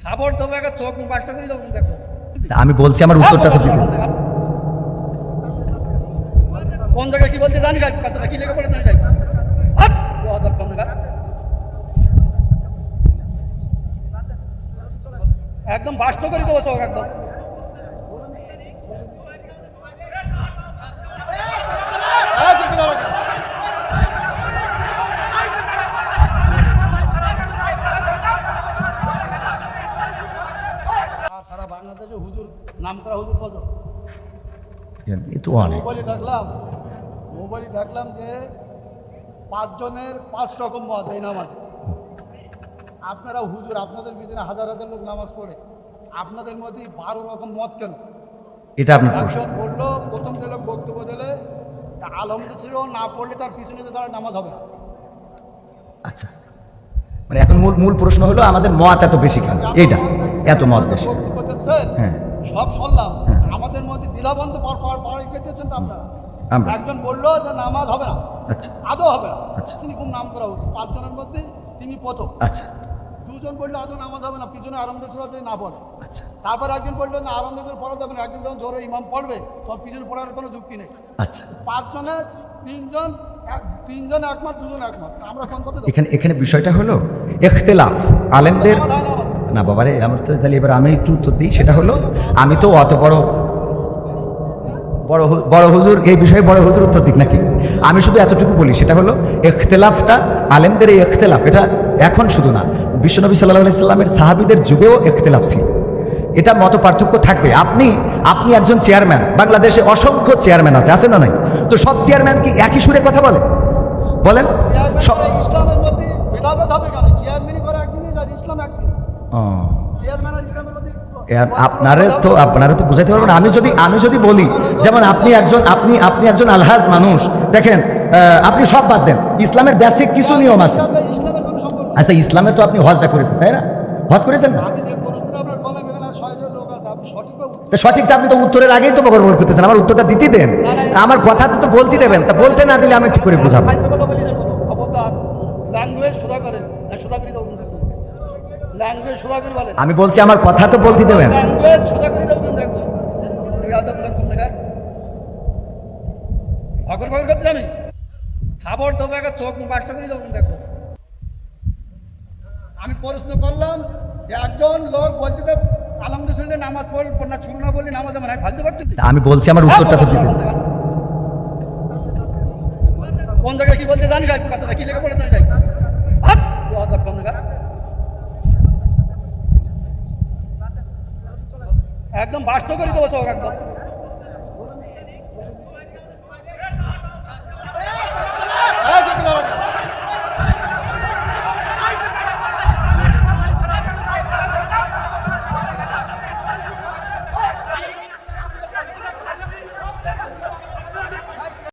খাবার দেবো, একটা চোখ বাসটা করে দেবো। দেখো আমি বলছি আমার উত্তরটা তো দিতে। কোন জায়গায় কি বলতে জানি, কথাটা কি লেগে পড়ে জানি যাই। একদম বাস্ত করে দেবো চোখ একদম। সারা বাংলাদেশে হুজুর নাম করা হুজুর কত? এ তো অনেক। মোবাইলে দেখলাম যে 5 জনের 5 রকম মত এই নামাজে। আপনারা হুজুর, আপনাদের পিছনে হাজার হাজার লোক নামাজ পড়ে, আপনাদের মধ্যে 12 রকম মত কেন? এটা আপনি একজন বললো, প্রথম যে লোক বক্তব্য দিলে আলহামদুলিল্লাহ ছিল, না পড়লে তার পিছনে যে তারা নামাজ হবে। আচ্ছা, মানে এখন মূল প্রশ্ন হলো আমাদের মত এত বেশি কেন? এইটা এত মত বেশি। বক্তব্য দিচ্ছেন, হ্যাঁ সব শুনলাম, আমাদের মধ্যে দ্বিধাবন্ধ দিচ্ছেন তো আপনারা। আমরা একজন বললো যে নামাজ হবে না, আচ্ছা আদৌ হবে না। আচ্ছা তিনি খুব নাম করা উচিত, 5 জনের মধ্যে তিনি প্রথম। আচ্ছা 2 জন বললো আদৌ নামাজ হবে না, পিছনে আরম্ভ সুরা যদি না পড়ে। আচ্ছা তারপর একজন বললো না, আরম্ভ করে পড়া যাবে না, একজন যখন জোরে ইমাম পড়বে তখন পিছনে পড়ার কোনো যুক্তি নেই। আচ্ছা 5 জনের 3 জন একমত, 2 জন একমত, আমরা কোন কথা? এখানে বিষয়টা হলো ইখতিলাফ আলেমদের। না বাবারে, আমার তো তাহলে এবার আমি একটু উত্তর দিই। সেটা হলো, আমি তো অত বড় হুজুর এই বিষয়ে বড় হুজুর উত্তর দিক নাকি? আমি শুধু এতটুকু বলি, সেটা হলো ইখতিলাফটা আলেমদের, এই ইখতিলাফ এটা এখন শুধু না, বিশ্বনবী সাল্লাল্লাহু আলাইহি সাল্লামের সাহাবীদের যুগেও ইখতিলাফ ছিল। এটা মত পার্থক্য থাকবে। আপনি একজন চেয়ারম্যান, বাংলাদেশে অসংখ্য চেয়ারম্যান আছে না নাই? তো সব চেয়ারম্যান কি একই সুরে কথা বলেন? ইসলামের মধ্যে ভেদাভেদ হবে কেন? চেয়ারম্যানই করে একদিনই, ইসলাম একদিন। চেয়ারম্যান আর ইসলামের মধ্যে আপনারা তো বুঝাইতে পারবেন না। আমি যদি বলি, যেমন আপনি একজন আলহাজ মানুষ, দেখেন আপনি সব বাদ দেন, ইসলামের বেসিক কিছু নিয়ম আছে। ইসলামের কোনো সম্পর্ক নেই। আচ্ছা, ইসলামে তো আপনি হজটা করেছেন, তাই না? হজ করেছেন না? আমি যে করুন আপনার কমে গেলেন, আর 6 জন লোক আছে, আপনি সঠিকভাবে তো সঠিকটা আপনি তো উত্তরের আগেই তো বকর করতেছেন, আমার উত্তরটা দিতে দেন, আমার কথা তো বলতে দেবেন। তা বলতে না দিলে আমি কি করে বোঝাবো? কথা বলি না, খবরদার ল্যাঙ্গুয়েজ সোজা করেন, সোজা করে দেবেন। ল্যাঙ্গুয়েজ সোজা করে বলেন। আমি বলছি আমার কথা তো বলতে দেবেন। ল্যাঙ্গুয়েজ সোজা করে দেবেন। দেখো ইয়াদব লোক কোন জায়গায় ভগর করতে আমি খাবার দেবো, একটা চোখ বাসটা করে দেবেন। দেখো আমি প্রশ্ন করলাম যে একজন লোক বলছে যে আলহামদুলিল্লাহ নামাজ পড়ল না, শুরু না বললে নামাজ হবে না, ফালতে পারছি। আমি বলছি আমার উত্তরটা তো দিতে। কোন জায়গায় কি বলতে জানি, কথাটা কি লেগে পড়ে জানি যাই। একদম বাস্ত করে দেবো চোখ একদম।